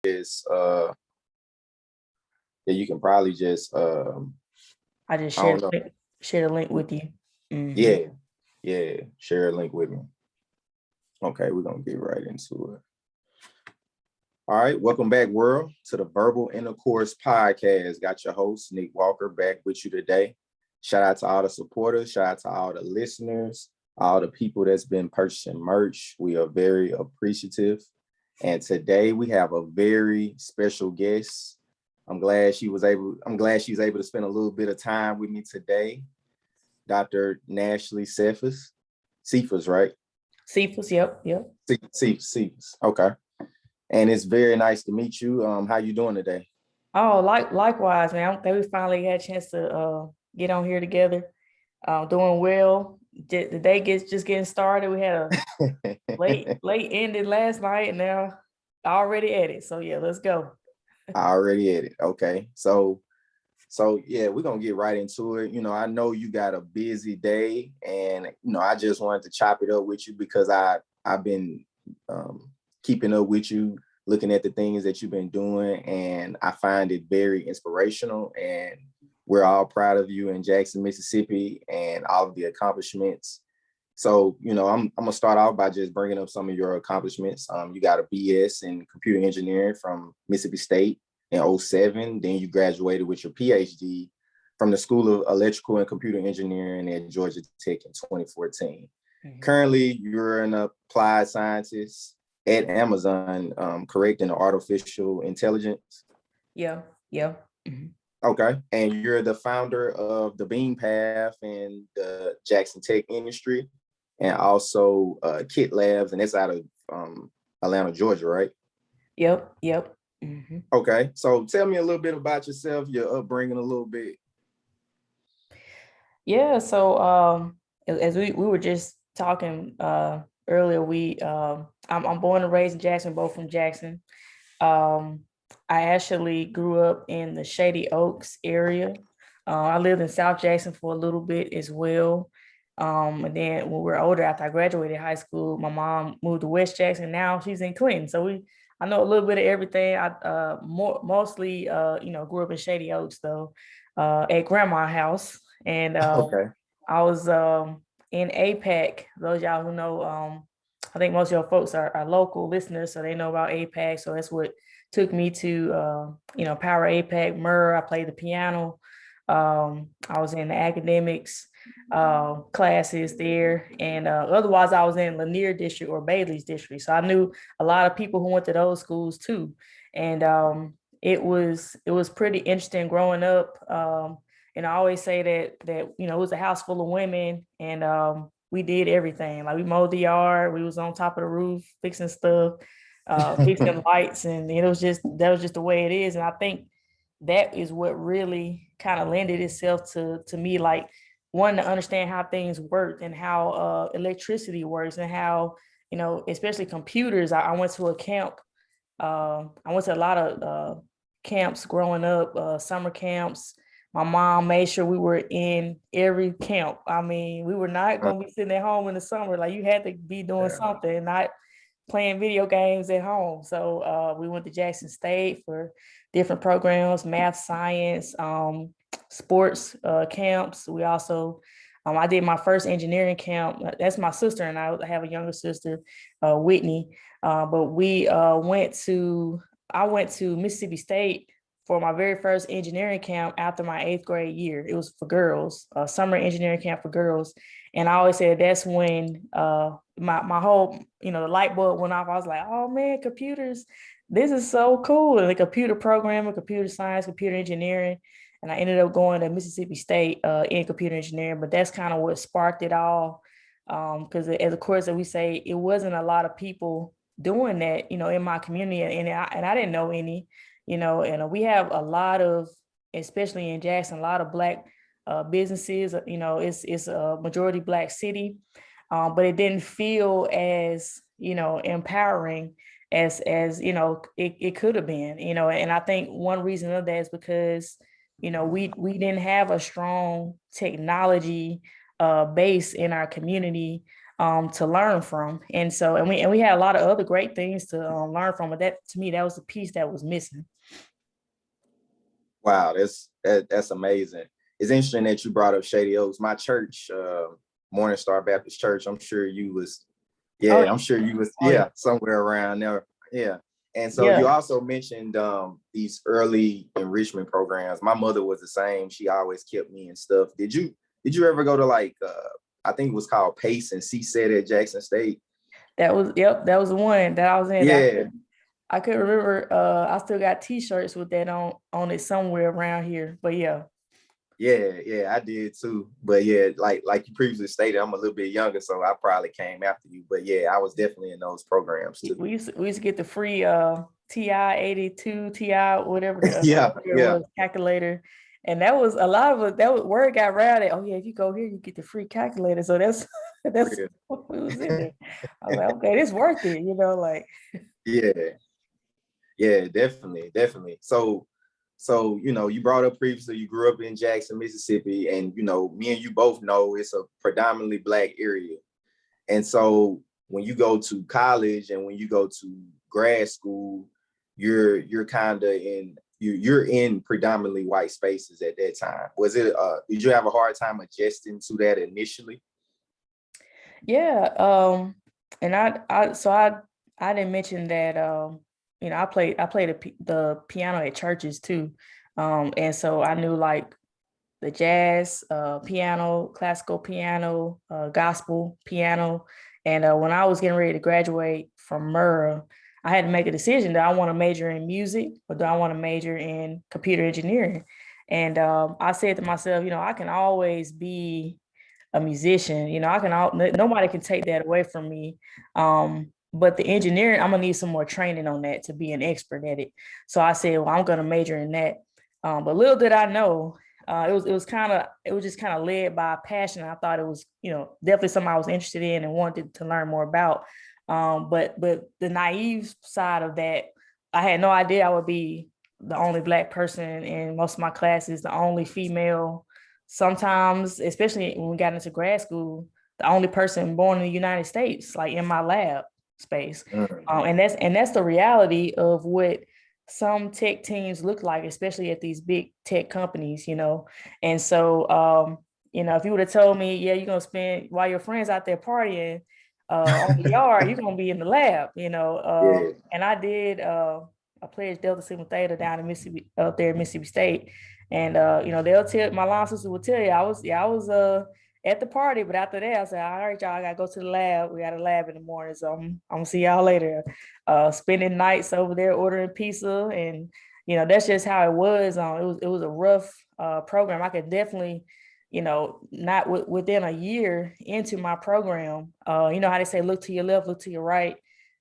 just yeah, you can probably just I just I don't know. share the link with you. Yeah, share a link with me. Okay, we're gonna get right into it. All right, welcome back, world, to the Verbal Intercourse Podcast. Got your host, Nick Walker, back with you today. Shout out to all the supporters, shout out to all the listeners, all the people that's been purchasing merch. We are very appreciative. And today we have a very special guest. I'm glad she's able to spend a little bit of time with me today. Dr. Nashlie Sephus. Sephus, right? Sephus, yep. Sephus. Okay. And it's very nice to meet you. How you doing today? Oh, likewise, man. I'm glad we finally had a chance to get on here together. Doing well. The day just getting started. We had a late ended last night, and now already at it. So yeah, let's go. I already at it. Okay. So yeah, we're gonna get right into it. I know you got a busy day, and I just wanted to chop it up with you because I've been keeping up with you, looking at the things that you've been doing, and I find it very inspirational. And we're all proud of you in Jackson, Mississippi, and all of the accomplishments. So, I'm gonna start off by just bringing up some of your accomplishments. You got a BS in computer engineering from Mississippi State in 2007. Then you graduated with your PhD from the School of Electrical and Computer Engineering at Georgia Tech in 2014. Mm-hmm. Currently, you're an applied scientist at Amazon, correct, in artificial intelligence? Yeah. Mm-hmm. Okay. And you're the founder of the Beam Path in the Jackson Tech industry, and also Kit Labs, and that's out of Atlanta, Georgia, right? Yep. Mm-hmm. Okay. So tell me a little bit about yourself, your upbringing a little bit. Yeah. So as we were just talking earlier, I'm born and raised in Jackson, both from Jackson. I actually grew up in the Shady Oaks area. I lived in South Jackson for a little bit as well. And then when we were older, after I graduated high school, my mom moved to West Jackson. Now she's in Clinton. So I know a little bit of everything. I mostly grew up in Shady Oaks though, at grandma's house. And Okay. I was in APAC. Those y'all who know, I think most of your folks are local listeners, so they know about APAC. So that's what took me to Power APAC, Murr. I played the piano. I was in the academics classes there, and otherwise I was in Lanier District or Bailey's District. So I knew a lot of people who went to those schools too, and it was pretty interesting growing up. And I always say that it was a house full of women, and we did everything. Like we mowed the yard, we was on top of the roof fixing stuff, fixing lights, and that was just the way it is. And I think that is what really kind of lended itself to me, like wanting to understand how things work and how electricity works and how, especially computers. I went to a camp. I went to a lot of camps growing up, summer camps. My mom made sure we were in every camp. I mean, we were not going to be sitting at home in the summer. Like you had to be doing something, not playing video games at home. So we went to Jackson State for different programs, math, science, sports camps. We also, I did my first engineering camp. That's my sister and I have a younger sister, Whitney. But I went to Mississippi State for my very first engineering camp after my 8th grade year. It was for girls, a summer engineering camp for girls. And I always said that's when my whole, the light bulb went off. I was like, oh man, computers, this is so cool. And the computer programming, computer science, computer engineering. And I ended up going to Mississippi State in computer engineering, but that's kind of what sparked it all. Because as of course, as we say, it wasn't a lot of people doing that, in my community. And I didn't know any, and we have a lot of, especially in Jackson, a lot of Black businesses. It's a majority Black city, but it didn't feel as empowering as it could have been. And I think one reason of that is because we didn't have a strong technology base in our community to learn from. And so, and we had a lot of other great things to learn from, but that, to me, that was the piece that was missing. Wow, that's amazing. It's interesting that you brought up Shady Oaks. My church, Morning Star Baptist Church, I'm sure you was, I'm sure you was, somewhere around there. Yeah. And so you also mentioned these early enrichment programs. My mother was the same. She always kept me and stuff. Did you ever go to like I think it was called Pace and CSET at Jackson State? That was that was the one that I was in. Yeah. I couldn't remember. I still got T-shirts with that on it somewhere around here. But yeah. Yeah, I did too. But yeah, like you previously stated, I'm a little bit younger, so I probably came after you. But yeah, I was definitely in those programs too. We used to get the free TI 82 TI, whatever the yeah calculator. And that was a lot of it. That was, word got around that, oh yeah, if you go here, you get the free calculator. So that's what we was in there. I was like, okay, this worth it, like. Yeah, definitely. So you brought up previously, you grew up in Jackson, Mississippi, and me and you both know it's a predominantly Black area. And so when you go to college and when you go to grad school, you're kind of you're in predominantly white spaces at that time. Was it did you have a hard time adjusting to that initially? Yeah. And I didn't mention that I played the piano at churches too. And so I knew like the jazz piano, classical piano, gospel piano. And when I was getting ready to graduate from Murrah, I had to make a decision. Do I want to major in music or do I want to major in computer engineering? And I said to myself, I can always be a musician. Nobody can take that away from me. But the engineering, I'm gonna need some more training on that to be an expert at it. So I said, well, I'm gonna major in that. But little did I know, it was just kind of led by passion. I thought it was, definitely something I was interested in and wanted to learn more about. But the naive side of that, I had no idea I would be the only Black person in most of my classes, the only female. Sometimes, especially when we got into grad school, the only person born in the United States, like in my lab space. And that's the reality of what some tech teams look like, especially at these big tech companies, And so, if you would have told me, yeah, you're going to spend while your friends out there partying on the yard, you're going to be in the lab, And I did, I pledged Delta Sigma Theta down in Mississippi, up there in Mississippi State. And, they'll tell, my line sister will tell you, I was at the party, but after that, I said, all right, y'all, I got to go to the lab. We got a lab in the morning, so I'm going to see y'all later. Spending nights over there ordering pizza, and, that's just how it was. It was a rough program. I could definitely, not within a year into my program, how they say, look to your left, look to your right,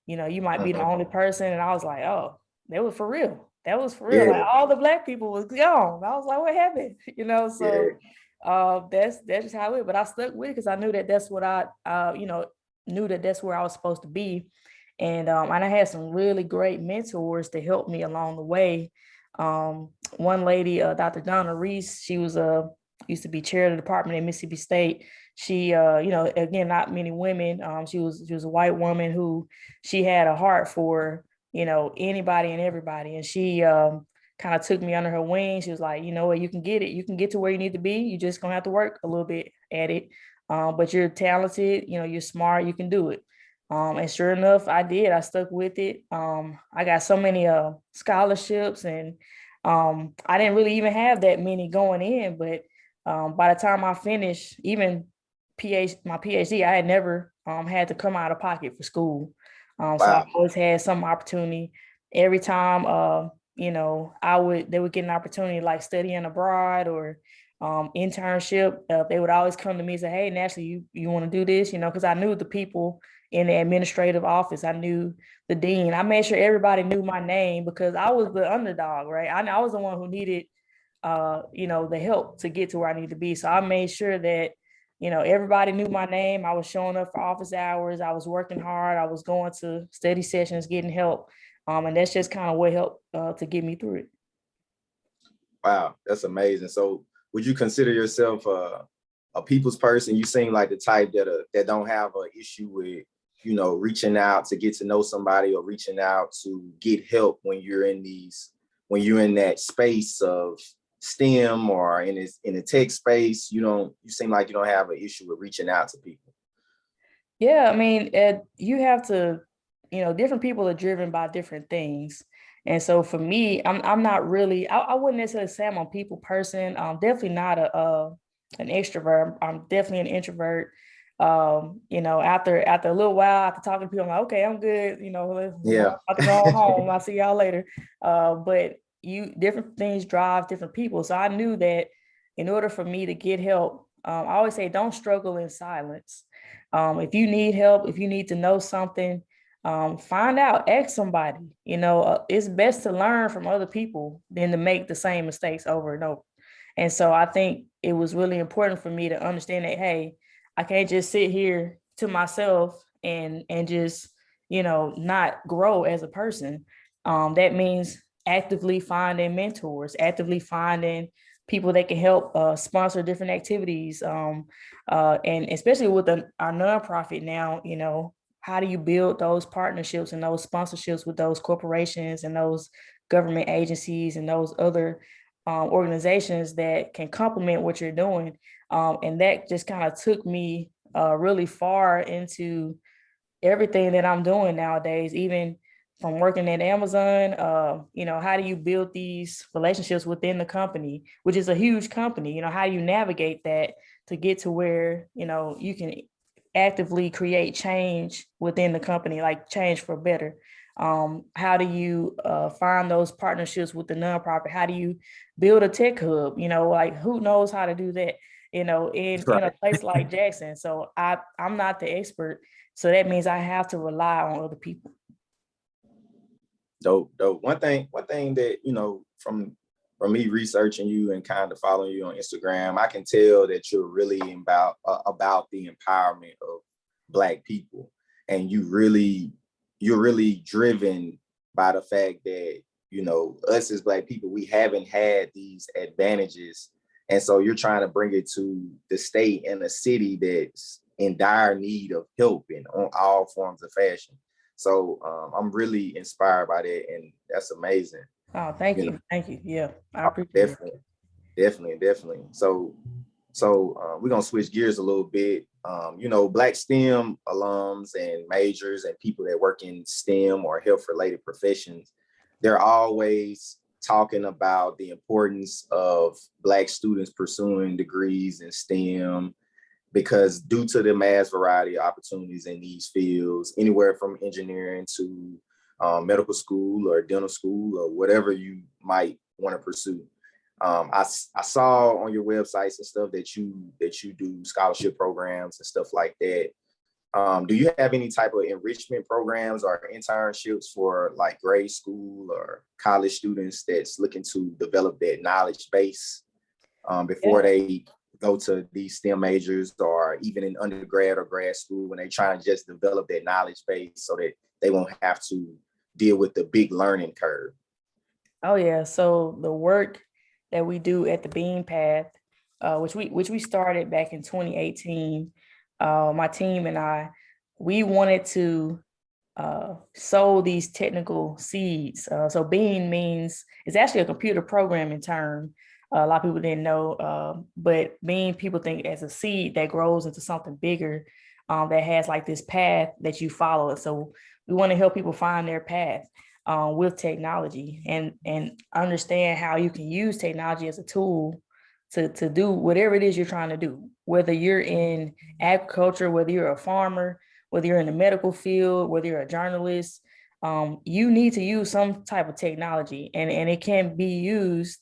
you might be the only person. And I was like, oh, that was for real. That was for real. Yeah. Like all the Black people was gone. I was like, what happened? So that's just how it. But I stuck with it because I knew that that's what I knew that that's where I was supposed to be, and I had some really great mentors to help me along the way. One lady, Dr. Donna Reese, she was used to be chair of the department at Mississippi State. She, again, not many women. She was a white woman who she had a heart for anybody and everybody. And she kind of took me under her wing. She was like, you know what, you can get it. You can get to where you need to be. You just gonna have to work a little bit at it. But you're talented, you're smart, you can do it. And sure enough, I did. I stuck with it. I got so many scholarships, and I didn't really even have that many going in. But by the time I finished, even my PhD, I had never had to come out of pocket for school. Wow. So I always had some opportunity. Every time, they would get an opportunity like studying abroad or internship. They would always come to me and say, hey, Nashlie, you want to do this? Because I knew the people in the administrative office. I knew the dean. I made sure everybody knew my name because I was the underdog, right? I was the one who needed, the help to get to where I needed to be. So I made sure that everybody knew my name. I was showing up for office hours. I was working hard. I was going to study sessions, getting help. And that's just kind of what helped to get me through it. Wow, that's amazing. So would you consider yourself a people's person. You seem like the type that don't have an issue with, you know, reaching out to get to know somebody or reaching out to get help when you're in that space of STEM or in the tech space. You seem like you don't have an issue with reaching out to people. Yeah, I mean, you have to, different people are driven by different things. And so for me, I'm not really, I wouldn't necessarily say I'm a people person. I'm definitely not an extrovert. I'm definitely an introvert. After a little while, after talking to people, I'm like, okay, I'm good. Yeah. I can go home. I'll see y'all later. But different things drive different people. So I knew that in order for me to get help, I always say, don't struggle in silence. If you need help, if you need to know something, find out, ask somebody. It's best to learn from other people than to make the same mistakes over and over. And so I think it was really important for me to understand that, hey, I can't just sit here to myself and just, not grow as a person. That means actively finding mentors, actively finding people that can help sponsor different activities. And especially with our nonprofit now, how do you build those partnerships and those sponsorships with those corporations and those government agencies and those other organizations that can complement what you're doing? And that just kind of took me really far into everything that I'm doing nowadays, even from working at Amazon. How do you build these relationships within the company, which is a huge company? How do you navigate that to get to where, you can actively create change within the company, like change for better? How do you find those partnerships with the nonprofit? How do you build a tech hub? Like who knows how to do that, in a place like Jackson? So I'm not the expert. So that means I have to rely on other people. Dope. One thing that, from me researching you and kind of following you on Instagram, I can tell that you're really about the empowerment of Black people. And you're really driven by the fact that, us as Black people, we haven't had these advantages. And so you're trying to bring it to the state and a city that's in dire need of help in all forms of fashion. So I'm really inspired by that, and that's amazing. Oh, thank you. Thank you. Yeah, I appreciate it. Definitely. So we're gonna switch gears a little bit. Black STEM alums and majors and people that work in STEM or health-related professions, they're always talking about the importance of Black students pursuing degrees in STEM, because due to the mass variety of opportunities in these fields, anywhere from engineering to medical school or dental school or whatever you might want to pursue. I saw on your websites and stuff that you do scholarship programs and stuff like that. Do you have any type of enrichment programs or internships for like grade school or college students that's looking to develop that knowledge base before they go to these STEM majors, or even in undergrad or grad school, when they try to just develop that knowledge base so that they won't have to deal with the big learning curve? Oh yeah. So the work that we do at the Bean Path, which we started back in 2018, my team and I, we wanted to sow these technical seeds. So Bean means, it's actually a computer programming term. A lot of people didn't know, but Bean, people think as a seed that grows into something bigger, that has like this path that you follow. So we want to help people find their path with technology and understand how you can use technology as a tool to do whatever it is you're trying to do, whether you're in agriculture, whether you're a farmer, whether you're in the medical field, whether you're a journalist. You need to use some type of technology, and it can be used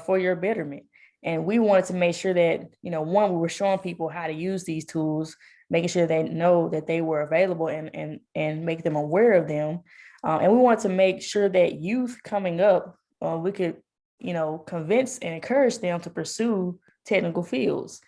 for your betterment. And we wanted to make sure that, one, we were showing people how to use these tools, making sure they know that they were available and make them aware of them. And we wanted to make sure that youth coming up, we could, convince and encourage them to pursue technical fields.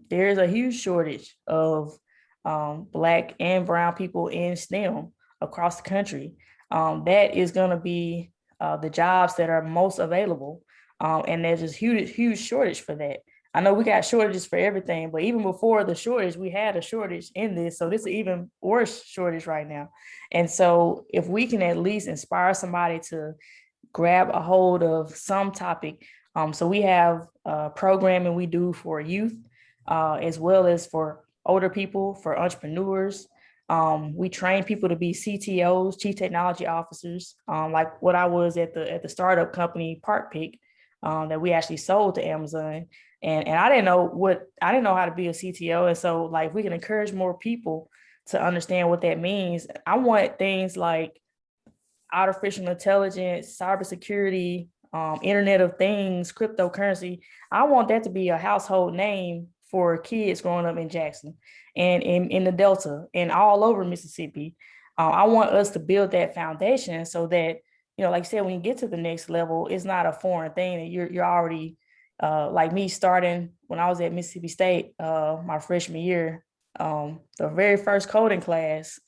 There's a huge shortage of Black and brown people in STEM across the country. That is going to be the jobs that are most available. And there's this huge shortage for that. I know we got shortages for everything, but even before the shortage, we had a shortage in this. So this is even worse shortage right now. And so if we can at least inspire somebody to grab a hold of some topic. So we have programming we do for youth, as well as for older people, for entrepreneurs. We train people to be CTOs, chief technology officers, like what I was at the startup company Park Pick, that we actually sold to Amazon. And I didn't know how to be a CTO. And so like we can encourage more people to understand what that means. I want things like artificial intelligence, cybersecurity, Internet of Things, cryptocurrency. I want that to be a household name for kids growing up in Jackson and in the Delta and all over Mississippi. I want us to build that foundation so that, like you said, when you get to the next level, it's not a foreign thing that you're already, like me starting when I was at Mississippi State, my freshman year, the very first coding class,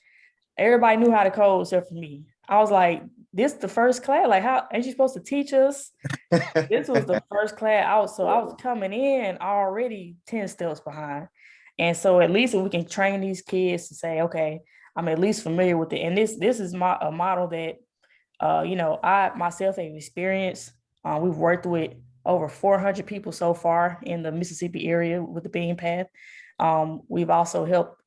everybody knew how to code except for me. I was like, this is the first class. Like, how ain't you supposed to teach us? This was the first class out. So I was coming in already 10 steps behind. And so at least if we can train these kids to say, okay, I'm at least familiar with it. And this is a model that I myself have experienced. We've worked with over 400 people so far in the Mississippi area with the Bean Path. We've also helped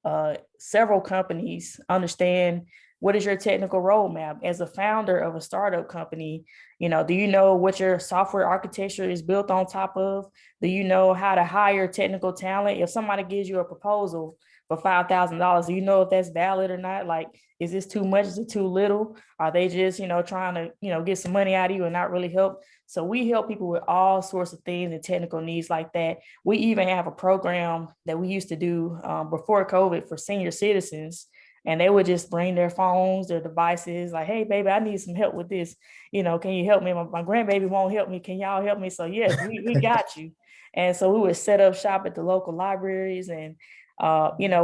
several companies understand what is your technical roadmap. As a founder of a startup company, do you know what your software architecture is built on top of? Do you know how to hire technical talent? If somebody gives you a proposal for $5,000, do you know if that's valid or not? Like, is this too much? Is it too little? Are they just, trying to, get some money out of you and not really help? So we help people with all sorts of things and technical needs like that. We even have a program that we used to do before COVID for senior citizens. And they would just bring their phones, their devices, like, hey, baby, I need some help with this. Can you help me? My grandbaby won't help me. Can y'all help me? So yes, we got you. And so we would set up shop at the local libraries. And,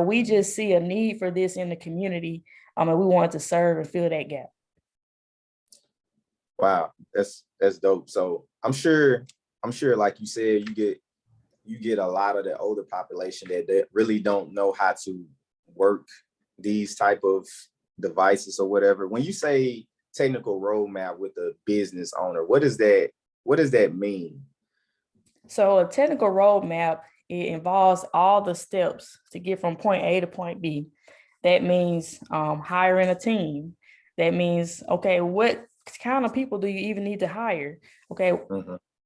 we just see a need for this in the community. And we wanted to serve and fill that gap. Wow, that's dope. So I'm sure, like you said, you get a lot of the older population that really don't know how to work these type of devices or whatever. When you say technical roadmap with a business owner, what does that mean? So a technical roadmap, it involves all the steps to get from point A to point B. That means hiring a team. That means, okay, what kind of people do you even need to hire? Okay,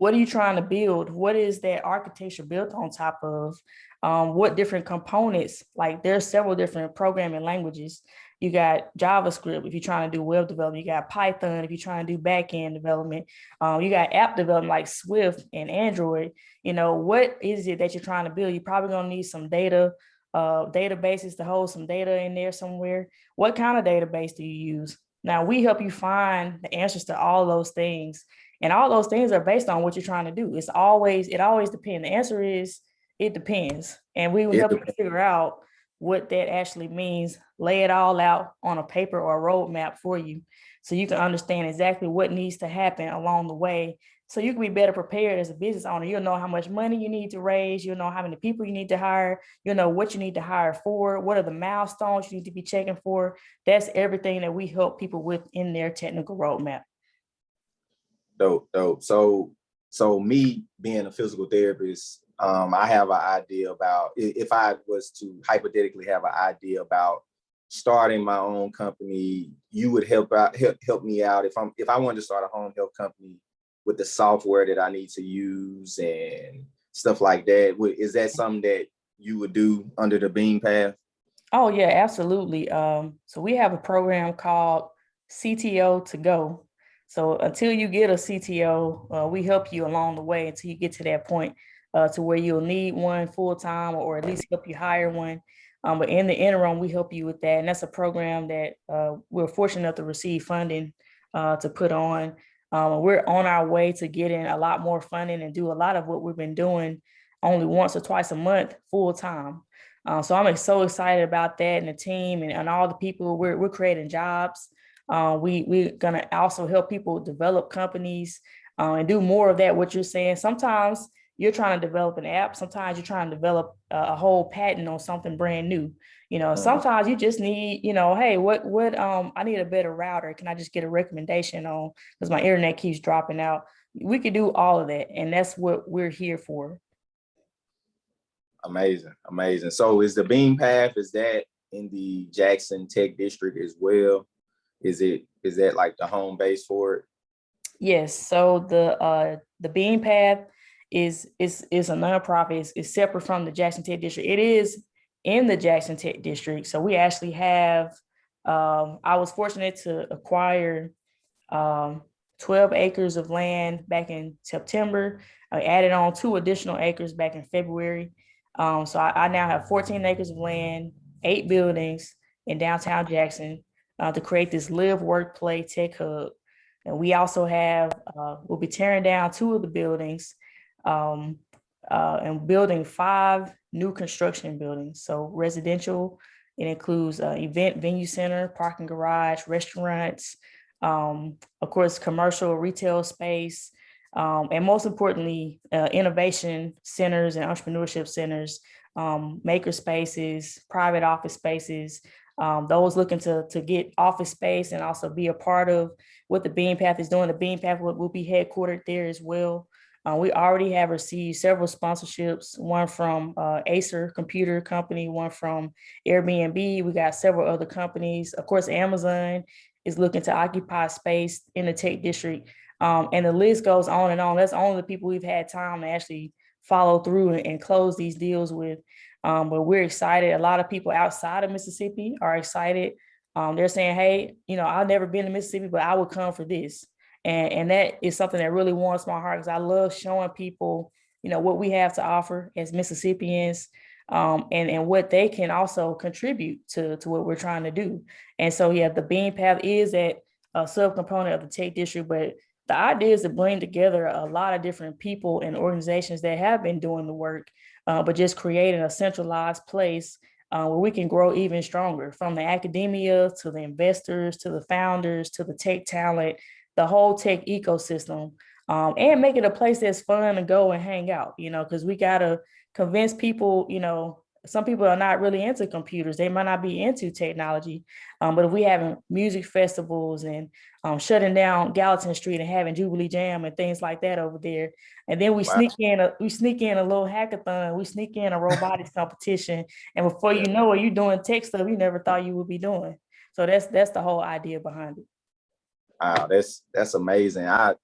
What are you trying to build? What is that architecture built on top of? What different components? Like there's several different programming languages. You got JavaScript if you're trying to do web development. You got Python if you're trying to do back-end development. You got app development like Swift and Android. What is it that you're trying to build? You're probably going to need some databases to hold some data in there somewhere. What kind of database do you use? Now, we help you find the answers to all those things. And all those things are based on what you're trying to do. It always depends. The answer is, it depends. And we will help you figure out what that actually means, lay it all out on a paper or a roadmap for you so you can understand exactly what needs to happen along the way. So you can be better prepared as a business owner. You'll know how much money you need to raise. You'll know how many people you need to hire. You'll know what you need to hire for. What are the milestones you need to be checking for? That's everything that we help people with in their technical roadmap. Dope. So me being a physical therapist, I have an idea about, if I was to hypothetically have an idea about starting my own company, you would help me out if I wanted to start a home health company with the software that I need to use and stuff like that. Is that something that you would do under the Bean Path? Oh yeah, absolutely. So we have a program called CTO to go. So until you get a CTO, we help you along the way until you get to that point to where you'll need one full-time or at least help you hire one. But in the interim, we help you with that. And that's a program that we're fortunate enough to receive funding to put on. We're on our way to getting a lot more funding and do a lot of what we've been doing only once or twice a month full-time. So I'm so excited about that and the team and all the people. We're creating jobs. We're gonna also help people develop companies and do more of that. What you're saying, sometimes you're trying to develop an app. Sometimes you're trying to develop a whole patent on something brand new. Sometimes you just need, hey, what I need a better router. Can I just get a recommendation on, because my internet keeps dropping out? We could do all of that. And that's what we're here for. Amazing. Amazing. So is the Beam Path, is that in the Jackson Tech District as well? Is that like the home base for it? Yes. So the Beam Path is a nonprofit. It's separate from the Jackson Tech District. It is in the Jackson Tech District. So we actually have, I was fortunate to acquire 12 acres of land back in September. I added on 2 additional acres back in February. So I now have 14 acres of land, 8 buildings in downtown Jackson to create this live, work, play tech hub. And we also have, we'll be tearing down 2 of the buildings and building 5 new construction buildings. So residential, it includes event venue center, parking garage, restaurants, of course, commercial retail space, and most importantly, innovation centers and entrepreneurship centers, maker spaces, private office spaces, those looking to get office space and also be a part of what the Beam Path is doing. The Beam Path will be headquartered there as well. We already have received several sponsorships, one from Acer Computer Company, one from Airbnb. We got several other companies. Of course, Amazon is looking to occupy space in the Tech District. And the list goes on and on. That's only the people we've had time to actually follow through and close these deals with. But we're excited. A lot of people outside of Mississippi are excited. They're saying, hey, I've never been to Mississippi, but I would come for this. And that is something that really warms my heart, because I love showing people, what we have to offer as Mississippians, and what they can also contribute to what we're trying to do. And so, yeah, the Beam Path is a subcomponent of the Tech District, but the idea is to bring together a lot of different people and organizations that have been doing the work, but just creating a centralized place where we can grow even stronger, from the academia to the investors, to the founders, to the tech talent, the whole tech ecosystem, and make it a place that's fun to go and hang out, because we got to convince people, some people are not really into computers. They might not be into technology. But if we having music festivals and shutting down Gallatin Street and having Jubilee Jam and things like that over there, and then we sneak in a little hackathon, we sneak in a robotics competition, and before you know it, you're doing tech stuff you never thought you would be doing. So that's the whole idea behind it. Wow, that's amazing. I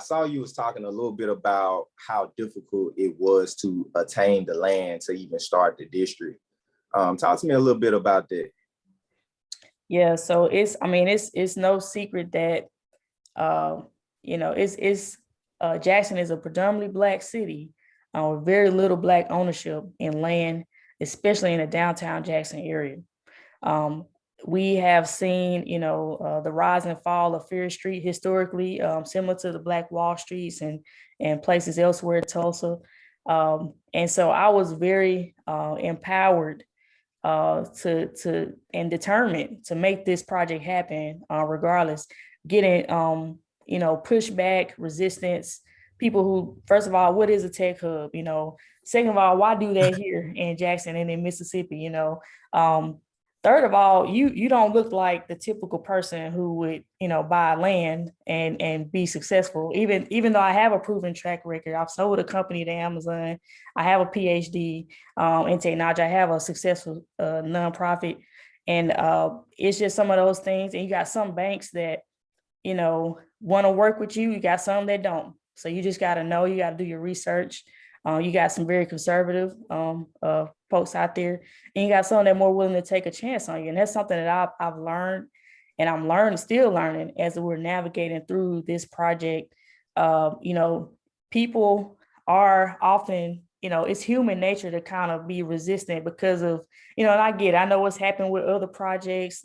saw you was talking a little bit about how difficult it was to attain the land to even start the district. Talk to me a little bit about that. Yeah, so it's no secret that Jackson is a predominantly Black city with very little Black ownership in land, especially in the downtown Jackson area. We have seen, the rise and fall of Fear Street historically, similar to the Black Wall Streets and places elsewhere in Tulsa. And so I was very empowered to and determined to make this project happen, regardless, getting, pushback, resistance, people who, first of all, what is a tech hub? Second of all, why do that here in Jackson and in Mississippi? Third of all, you don't look like the typical person who would, buy land and be successful. Even though I have a proven track record, I've sold a company to Amazon, I have a PhD in technology, I have a successful nonprofit, and it's just some of those things. And you got some banks that, want to work with you. You got some that don't. So you just got to know. You got to do your research. You got some very conservative folks out there, and you got some that are more willing to take a chance on you. And that's something that I've learned, and I'm still learning as we're navigating through this project. People are often, it's human nature to kind of be resistant because of, and I know what's happened with other projects.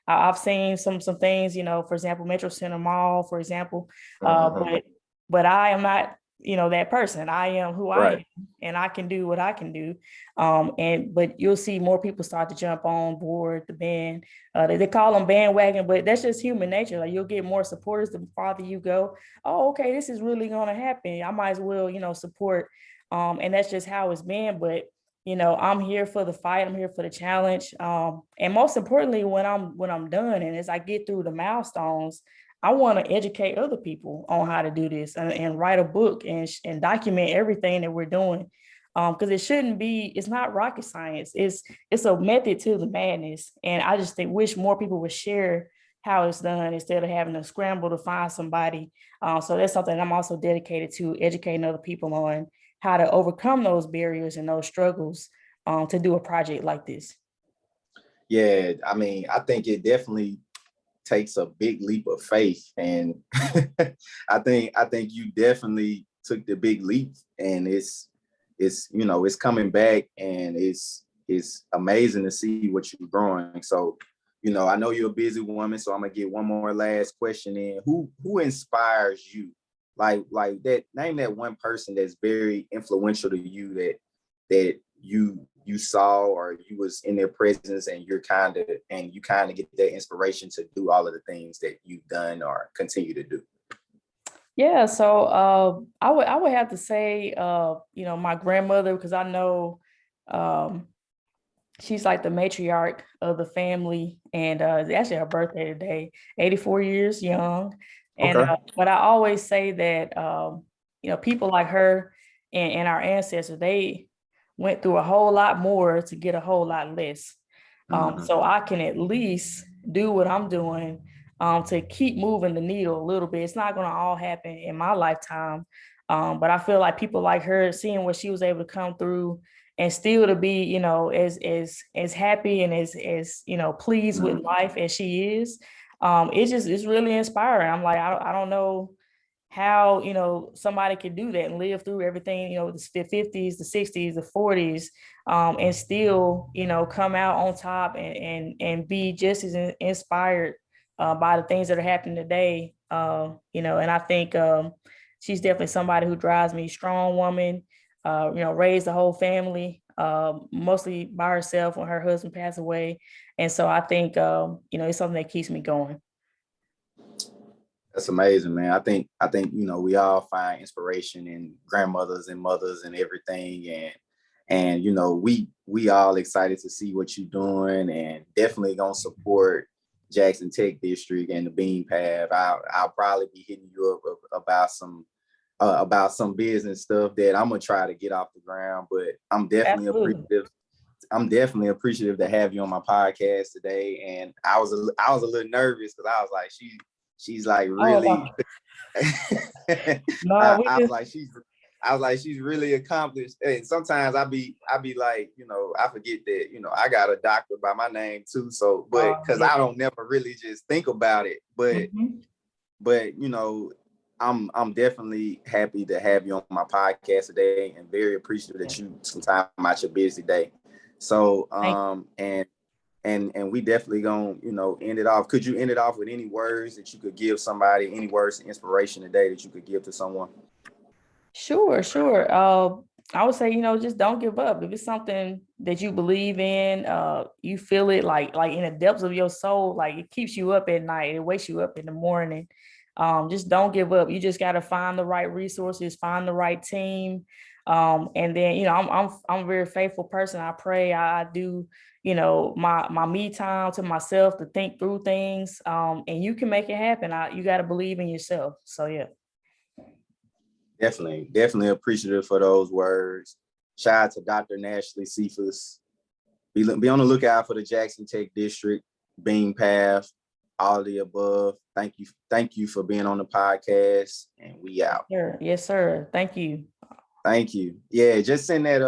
I've seen some things, for example, Metro Center Mall, for example, but I am not that person. I am who I Right. am, and I can do what I can do. But you'll see more people start to jump on board the band. They call them bandwagon, but that's just human nature. Like, you'll get more supporters the farther you go. Oh, okay, this is really going to happen. I might as well, support. And that's just how it's been. But I'm here for the fight. I'm here for the challenge. And most importantly, when I'm done, and as I get through the milestones, I want to educate other people on how to do this, and write a book, and document everything that we're doing. Because it's not rocket science. It's a method to the madness. And I just wish more people would share how it's done instead of having to scramble to find somebody. So that's something I'm also dedicated to, educating other people on how to overcome those barriers and those struggles, to do a project like this. Yeah, I mean, I think it definitely takes a big leap of faith, and I think you definitely took the big leap, and it's coming back, and it's amazing to see what you're growing. So, I know you're a busy woman, so I'm gonna get one more last question in. Who inspires you? Like that, name that one person that's very influential to you, that you saw, or you was in their presence, and you kind of get that inspiration to do all of the things that you've done or continue to do. Yeah, so I would have to say, my grandmother, because I know, um, she's like the matriarch of the family, and it's actually her birthday today, 84 years young. And Okay. but I always say that, people like her, and our ancestors, they went through a whole lot more to get a whole lot less. Mm-hmm. So I can at least do what I'm doing, to keep moving the needle a little bit. It's not going to all happen in my lifetime, but I feel like people like her, seeing what she was able to come through, and still to be, as happy and as pleased with life as she is. It's really inspiring. I'm like, I don't know how somebody can do that and live through everything, the 50s, the 60s, the 40s, and still come out on top, and be just as inspired by the things that are happening today. And I think, she's definitely somebody who drives me. Strong woman, raised the whole family, mostly by herself when her husband passed away. And so I think, it's something that keeps me going. That's amazing, man. I think we all find inspiration in grandmothers and mothers and everything, and we all excited to see what you're doing, and definitely gonna support Jackson Tech District and the Bean Path. I'll probably be hitting you up about some business stuff that I'm gonna try to get off the ground, but I'm definitely Absolutely. appreciative. I'm definitely appreciative to have you on my podcast today. And I was a little nervous because I was like, she's like really. No, we I was just like she's really accomplished. And sometimes I be like, I forget that I got a doctor by my name too. So, but because yeah. I don't never really just think about it, but I'm definitely happy to have you on my podcast today, and very appreciative that you some time out your busy day. So and we definitely gonna end it off. Could you end it off with any words that you could give somebody, any words of inspiration today that you could give to someone? Sure. I would say, just don't give up. If it's something that you believe in, you feel it like in the depths of your soul, like it keeps you up at night, it wakes you up in the morning. Just don't give up. You just got to find the right resources, find the right team. And then, I'm a very faithful person. I pray, I do, my me time to myself to think through things. And you can make it happen. You got to believe in yourself. So, yeah. Definitely appreciative for those words. Shout out to Dr. Nashlie Sephus. Be on the lookout for the Jackson Tech District, Bean Path, all of the above. Thank you for being on the podcast, and we out. Yes, sir. Thank you. Thank you. Yeah, just send that